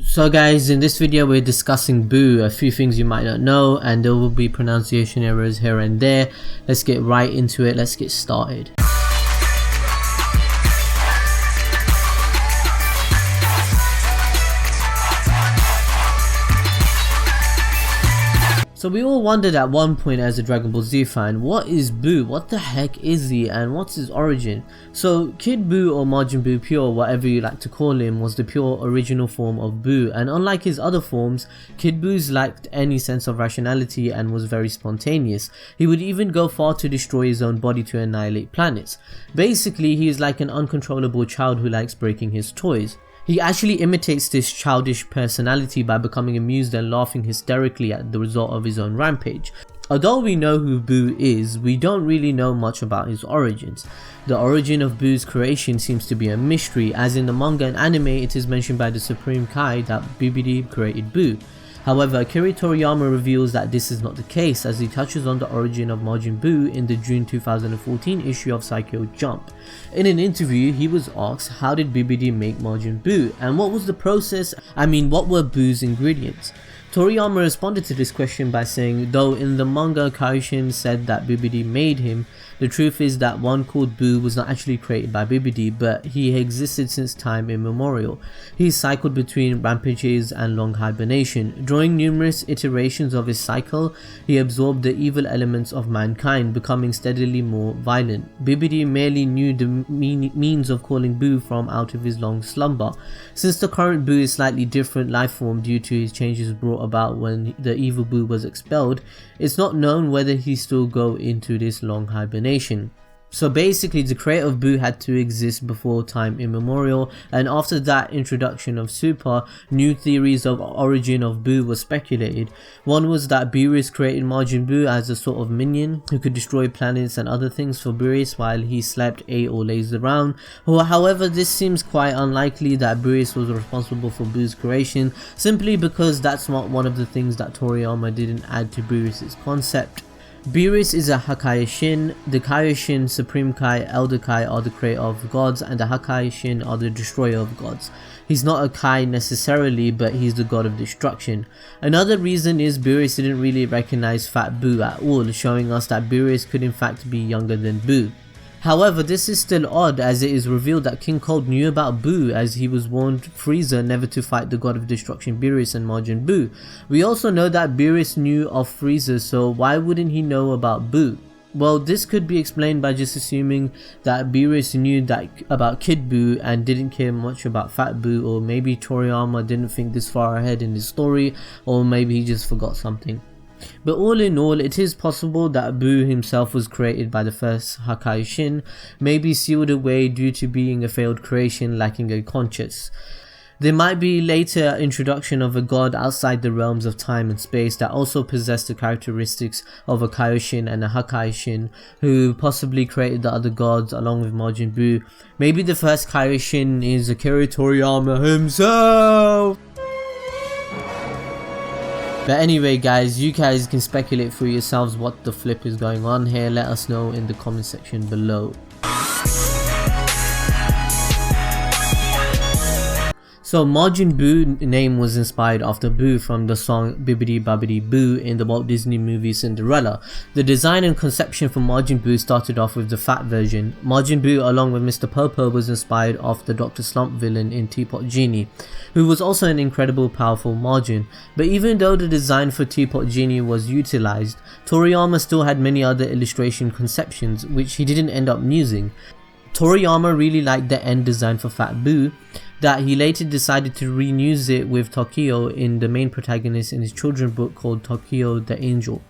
So guys, in this video we're discussing Buu, a few things you might not know, and there will be pronunciation errors here and there. Let's get right into it, let's get started. So we all wondered at one point as a Dragon Ball Z fan, what is Buu, what the heck is he, and what's his origin? So Kid Buu, or Majin Buu pure, whatever you like to call him, was the pure original form of Buu, and unlike his other forms, Kid Buu lacked any sense of rationality and was very spontaneous. He would even go far to destroy his own body to annihilate planets. Basically, he is like an uncontrollable child who likes breaking his toys. He actually imitates this childish personality by becoming amused and laughing hysterically at the result of his own rampage. Although we know who Buu is, we don't really know much about his origins. The origin of Buu's creation seems to be a mystery, as in the manga and anime it is mentioned by the Supreme Kai that BBD created Buu. However, Akira Toriyama reveals that this is not the case, as he touches on the origin of Majin Buu in the June 2014 issue of Psycho Jump. In an interview, he was asked how did BBD make Majin Buu, and what was the process, what were Buu's ingredients? Toriyama responded to this question by saying, though in the manga Kaioshin said that BBD made him, the truth is that one called Buu was not actually created by BBD, but he existed since time immemorial. He cycled between rampages and long hibernation. During numerous iterations of his cycle, he absorbed the evil elements of mankind, becoming steadily more violent. BBD merely knew the means of calling Buu from out of his long slumber. Since the current Buu is slightly different life form due to his changes brought about when the evil Buu was expelled, it's not known whether he still go into this long hibernation. So basically the creator of Buu had to exist before time immemorial, and after that introduction of Super, new theories of origin of Buu were speculated. One was that Beerus created Majin Buu as a sort of minion who could destroy planets and other things for Beerus while he slept, ate or lazed around. However, this seems quite unlikely that Beerus was responsible for Buu's creation, simply because that's not one of the things that Toriyama didn't add to Beerus' concept. Beerus is a Hokage. The Kaioshin, Supreme Kai, Elder Kai are the creator of gods, and the Hokage are the destroyer of gods. He's not a Kai necessarily, but he's the god of destruction. Another reason is Beerus didn't really recognize Fat Buu at all, showing us that Beerus could in fact be younger than Buu. However, this is still odd, as it is revealed that King Cold knew about Buu, as he was warned Frieza never to fight the god of destruction Beerus and Majin Buu. We also know that Beerus knew of Frieza, so why wouldn't he know about Buu? Well, this could be explained by just assuming that Beerus knew about Kid Buu and didn't care much about Fat Buu, or maybe Toriyama didn't think this far ahead in his story, or maybe he just forgot something. But all in all, it is possible that Buu himself was created by the first Hokage, maybe sealed away due to being a failed creation lacking a conscience. There might be later introduction of a god outside the realms of time and space that also possessed the characteristics of a Kaioshin and a Hokage, who possibly created the other gods along with Majin Buu. Maybe the first Kaioshin is Akira Toriyama himself! But anyway guys, you guys can speculate for yourselves what the flip is going on here. Let us know in the comment section below. So Majin Buu name was inspired after Buu from the song Bibbidi Bobbidi Boo in the Walt Disney movie Cinderella. The design and conception for Majin Buu started off with the fat version. Majin Buu along with Mr. Popo was inspired off the Dr. Slump villain in Teapot Genie, who was also an incredible powerful Majin. But even though the design for Teapot Genie was utilized, Toriyama still had many other illustration conceptions which he didn't end up using. Toriyama really liked the end design for Fat Buu, that he later decided to reuse it with Tokyo in the main protagonist in his children's book called Tokyo the Angel.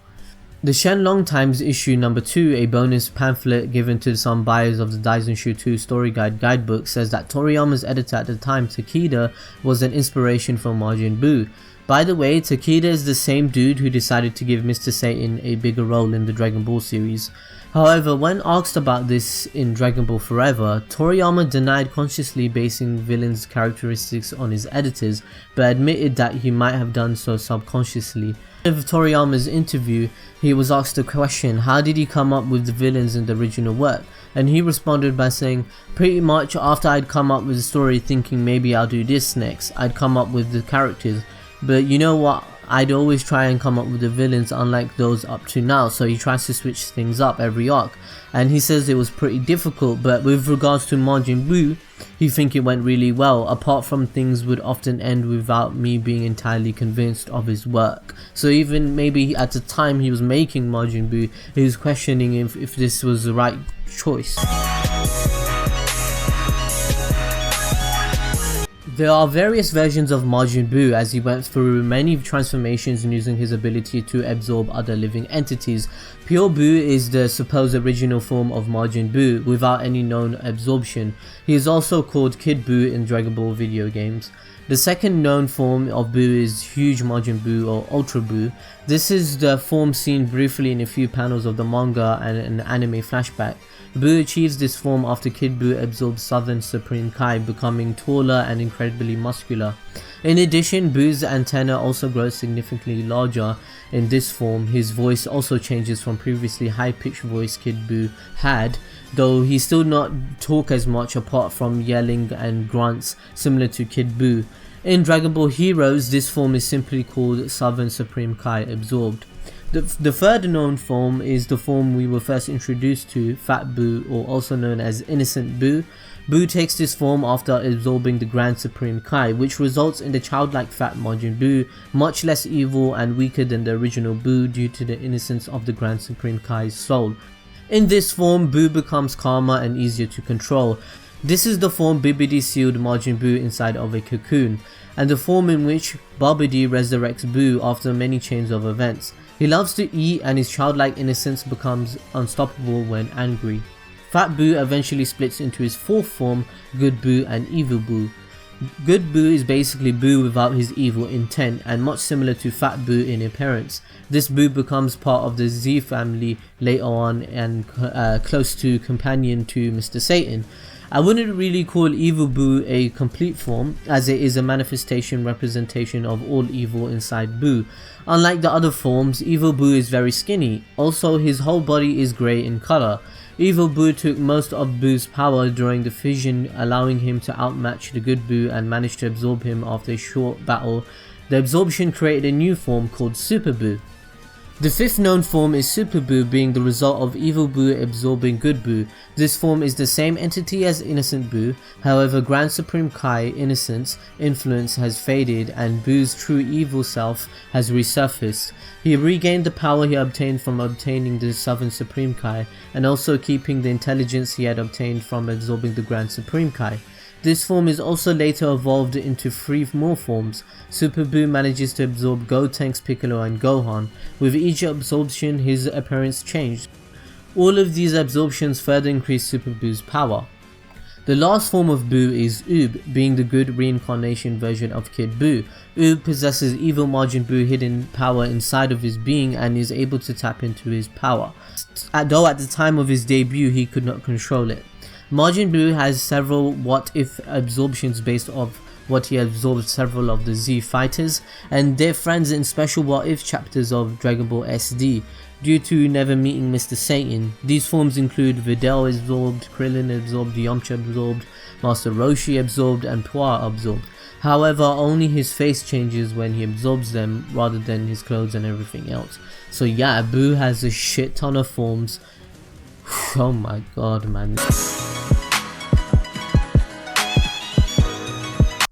The Shenlong Times issue number 2, a bonus pamphlet given to some buyers of the Daizenshu 2 story guide guidebook, says that Toriyama's editor at the time, Takeda, was an inspiration for Majin Buu. By the way, Takeda is the same dude who decided to give Mr. Satan a bigger role in the Dragon Ball series. However, when asked about this in Dragon Ball Forever, Toriyama denied consciously basing villains' characteristics on his editors, but admitted that he might have done so subconsciously. In Toriyama's interview, he was asked the question, how did he come up with the villains in the original work? And he responded by saying, pretty much after I'd come up with the story thinking maybe I'll do this next, I'd come up with the characters. But you know what, I'd always try and come up with the villains unlike those up to now, so he tries to switch things up every arc. And he says it was pretty difficult, but with regards to Majin Buu, he think it went really well, apart from things would often end without me being entirely convinced of his work. So even maybe at the time he was making Majin Buu, he was questioning if this was the right choice. There are various versions of Majin Buu as he went through many transformations using his ability to absorb other living entities. Pure Buu is the supposed original form of Majin Buu without any known absorption. He is also called Kid Buu in Dragon Ball video games. The second known form of Buu is Huge Majin Buu or Ultra Buu. This is the form seen briefly in a few panels of the manga and an anime flashback. Buu achieves this form after Kid Buu absorbs Southern Supreme Kai, becoming taller and incredibly muscular. In addition, Buu's antenna also grows significantly larger in this form. His voice also changes from previously high-pitched voice Kid Buu had, though he still not talk as much apart from yelling and grunts similar to Kid Buu. In Dragon Ball Heroes, this form is simply called Southern Supreme Kai absorbed. The third known form is the form we were first introduced to, Fat Buu, or also known as Innocent Buu. Buu takes this form after absorbing the Grand Supreme Kai, which results in the childlike Fat Majin Buu, much less evil and weaker than the original Buu due to the innocence of the Grand Supreme Kai's soul. In this form, Buu becomes calmer and easier to control. This is the form Bibidi sealed Majin Buu inside of a cocoon, and the form in which Babidi resurrects Buu after many chains of events. He loves to eat and his childlike innocence becomes unstoppable when angry. Fat Buu eventually splits into his fourth form, Good Buu and Evil Buu. Good Buu is basically Buu without his evil intent and much similar to Fat Buu in appearance. This Buu becomes part of the Z family later on and close to companion to Mr. Satan. I wouldn't really call Evil Buu a complete form, as it is a manifestation representation of all evil inside Buu. Unlike the other forms, Evil Buu is very skinny. Also, his whole body is grey in colour. Evil Buu took most of Buu's power during the fusion, allowing him to outmatch the Good Buu and managed to absorb him after a short battle. The absorption created a new form called Super Buu. The fifth known form is Super Buu, being the result of Evil Buu absorbing Good Buu. This form is the same entity as Innocent Buu, however Grand Supreme Kai Innocence influence has faded and Buu's true evil self has resurfaced. He regained the power he obtained from obtaining the Southern Supreme Kai and also keeping the intelligence he had obtained from absorbing the Grand Supreme Kai. This form is also later evolved into 3 more forms. Super Buu manages to absorb Gotenks, Piccolo and Gohan. With each absorption his appearance changed. All of these absorptions further increase Super Buu's power. The last form of Buu is Oob, being the good reincarnation version of Kid Buu. Oob possesses evil Majin Buu hidden power inside of his being and is able to tap into his power. Though at the time of his debut he could not control it. Majin Buu has several what-if absorptions based off what he absorbed several of the Z fighters and their friends in special what-if chapters of Dragon Ball SD. Due to never meeting Mr. Satan, these forms include Videl absorbed, Krillin absorbed, Yamcha absorbed, Master Roshi absorbed and Puar absorbed. However, only his face changes when he absorbs them rather than his clothes and everything else. So yeah, Buu has a shit ton of forms. Oh my god, man.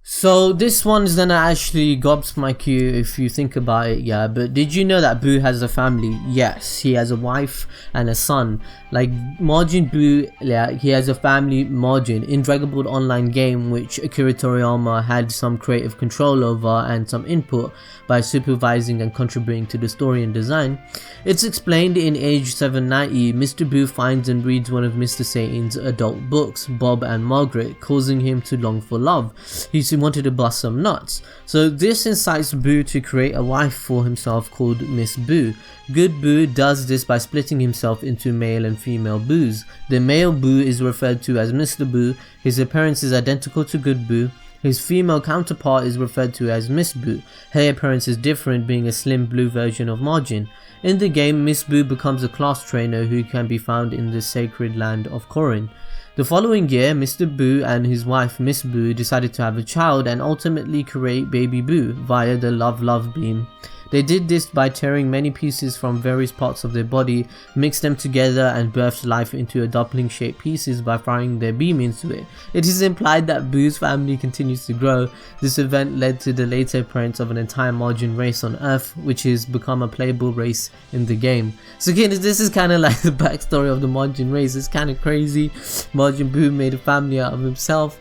So this one's gonna actually gobsmack you if you think about it, yeah, but did you know that Buu has a family? Yes, he has a wife and a son. Like Majin Buu, yeah, he has a family, Majin, in Dragon Ball Online game, which Akira Toriyama had some creative control over and some input by supervising and contributing to the story and design. It's explained in Age 790, Mr. Buu finds and reads one of Mr. Satan's adult books, Bob and Margaret, causing him to long for love. He wanted wanted to bust some nuts. So this incites Buu to create a wife for himself called Miss Buu. Good Buu does this by splitting himself into male and female Boos. The male Buu is referred to as Mr. Buu. His appearance is identical to Good Buu. His female counterpart is referred to as Miss Buu. Her appearance is different, being a slim blue version of Majin. In the game, Miss Buu becomes a class trainer who can be found in the sacred land of Korin. The following year, Mr. Buu and his wife Miss Buu decided to have a child and ultimately create baby Buu via the love beam. They did this by tearing many pieces from various parts of their body, mixed them together and birthed life into a dumpling shaped pieces by firing their beam into it. It is implied that Buu's family continues to grow. This event led to the later appearance of an entire Majin race on Earth, which has become a playable race in the game. So again, this is kind of like the backstory of the Majin race. It's kind of crazy. Majin Buu made a family out of himself.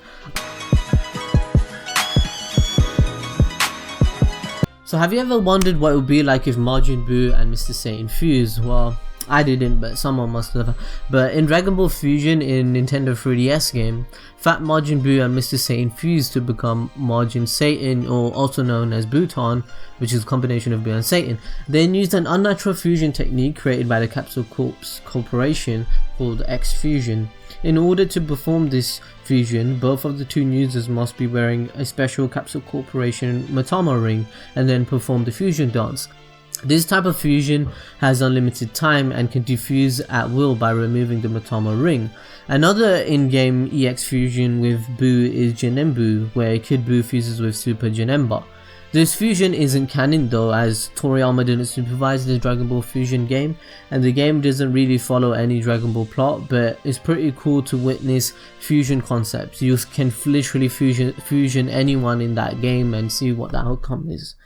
So have you ever wondered what it would be like if Majin Buu and Mr. Satan fused? Well, I didn't, but someone must have. But in Dragon Ball Fusion in Nintendo 3DS game, Fat Majin Buu and Mr. Satan fused to become Majin Satan, or also known as Buutan, which is a combination of Buu and Satan. They used an unnatural fusion technique created by the Capsule Corp Corporation called X-Fusion. In order to perform this fusion, both of the two users must be wearing a special Capsule Corporation Matama ring and then perform the fusion dance. This type of fusion has unlimited time and can defuse at will by removing the Matama ring. Another in-game EX fusion with Buu is Janembu, where Kid Buu fuses with Super Janemba. This fusion isn't canon though, as Toriyama didn't supervise the Dragon Ball Fusion game, and the game doesn't really follow any Dragon Ball plot, but it's pretty cool to witness fusion concepts. You can literally fusion anyone in that game and see what the outcome is.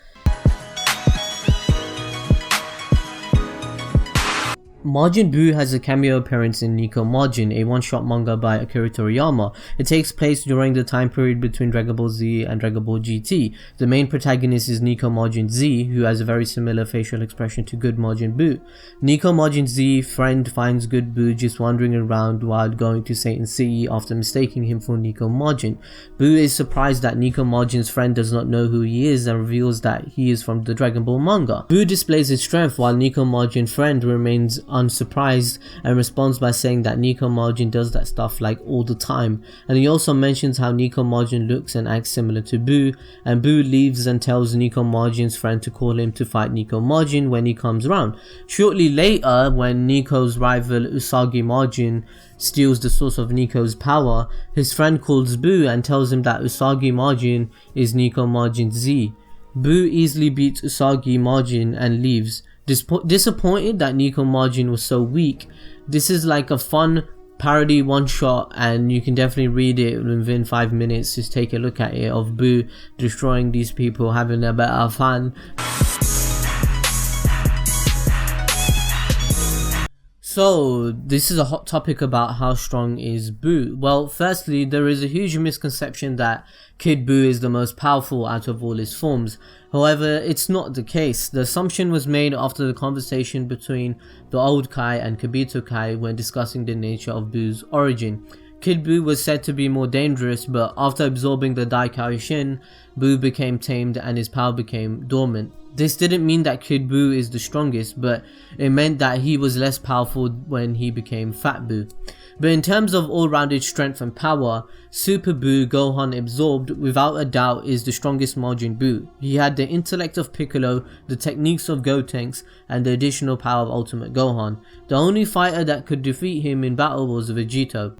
Majin Buu has a cameo appearance in Nico Majin, a one-shot manga by Akira Toriyama. It takes place during the time period between Dragon Ball Z and Dragon Ball GT. The main protagonist is Nico Majin Z, who has a very similar facial expression to Good Majin Buu. Nico Majin Z friend finds Good Buu just wandering around while going to Satan City after mistaking him for Nico Majin. Buu is surprised that Nico Majin's friend does not know who he is and reveals that he is from the Dragon Ball manga. Buu displays his strength while Nico Majin's friend remains unsurprised and responds by saying that Nico Majin does that stuff like all the time, and he also mentions how Nico Majin looks and acts similar to Buu, and Buu leaves and tells Nico Majin's friend to call him to fight Nico Majin when he comes around. Shortly later, when Nico's rival Usagi Majin steals the source of Nico's power, his friend calls Buu and tells him that Usagi Majin is Nico Majin Z. Buu easily beats Usagi Majin and leaves. Disappointed that Nico Majin was so weak. This is like a fun parody one shot, and you can definitely read it within 5 minutes. Just take a look at it, of Buu destroying these people, having a bit of fun. So this is a hot topic about how strong is Buu. Well, firstly, there is a huge misconception that Kid Buu is the most powerful out of all his forms. However, it's not the case. The assumption was made after the conversation between the old Kai and Kibito Kai when discussing the nature of Buu's origin. Kid Buu was said to be more dangerous, but after absorbing the Daikai Shin, Buu became tamed and his power became dormant. This didn't mean that Kid Buu is the strongest, but it meant that he was less powerful when he became Fat Buu. But in terms of all-rounded strength and power, Super Buu Gohan absorbed without a doubt is the strongest Majin Buu. He had the intellect of Piccolo, the techniques of gotenks, and the additional power of Ultimate Gohan. The only fighter that could defeat him in battle was Vegito.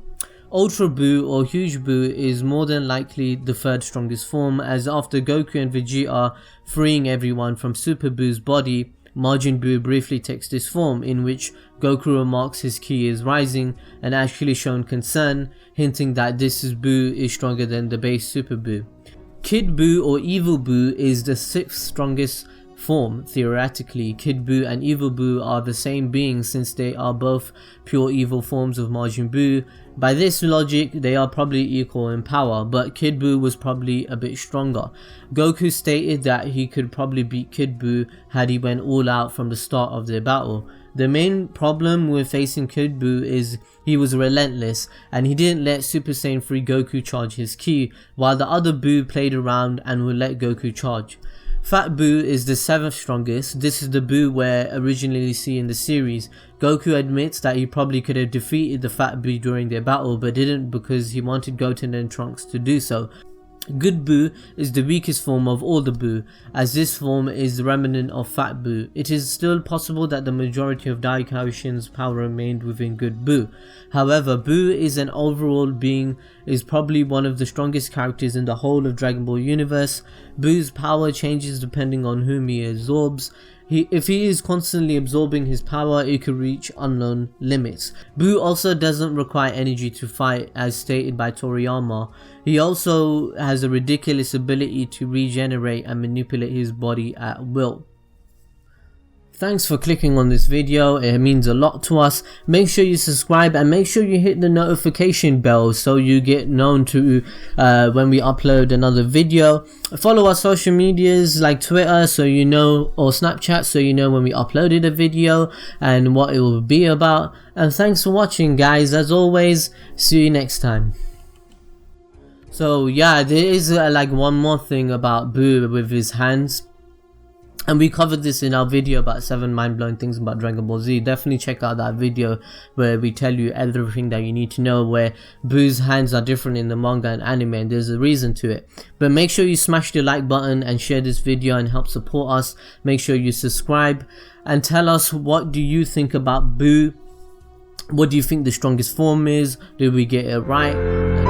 Ultra Buu or Huge Buu is more than likely the third strongest form, as after Goku and Vegeta freeing everyone from Super Buu's body, Majin Buu briefly takes this form, in which Goku remarks his ki is rising and actually shown concern, hinting that this Buu is stronger than the base Super Buu. Kid Buu or Evil Buu is the 6th strongest form. Theoretically, Kid Buu and Evil Buu are the same being since they are both pure evil forms of Majin Buu. By this logic, they are probably equal in power, but Kid Buu was probably a bit stronger. Goku stated that he could probably beat Kid Buu had he went all out from the start of their battle. The main problem with facing Kid Buu is he was relentless and he didn't let Super Saiyan 3 Goku charge his ki, while the other Buu played around and would let Goku charge. Fat Buu is the 7th strongest. This is the Buu we're originally see in the series. Goku admits that he probably could have defeated the Fat Buu during their battle but didn't because he wanted Goten and Trunks to do so. Good Buu is the weakest form of all the Buu, as this form is the remnant of Fat Buu. It is still possible that the majority of Daikoshin's power remained within Good Buu. However, Buu is an overall being, is probably one of the strongest characters in the whole of Dragon Ball universe. Buu's power changes depending on whom he absorbs. If he is constantly absorbing his power, it could reach unknown limits. Buu also doesn't require energy to fight, as stated by Toriyama. He also has a ridiculous ability to regenerate and manipulate his body at will. Thanks for clicking on this video, it means a lot to us. Make sure you subscribe and make sure you hit the notification bell so you get known to when we upload another video. Follow our social medias like Twitter so you know, or Snapchat so you know when we uploaded a video and what it will be about. And thanks for watching guys, as always, see you next time. So yeah, there is like one more thing about Buu with his hands. And we covered this in our video about 7 mind-blowing things about Dragon Ball Z. Definitely check out that video where we tell you everything that you need to know, where Buu's hands are different in the manga and anime, and there's a reason to it. But make sure you smash the like button and share this video and help support us. Make sure you subscribe and tell us, what do you think about Buu? What do you think the strongest form is? Did we get it right?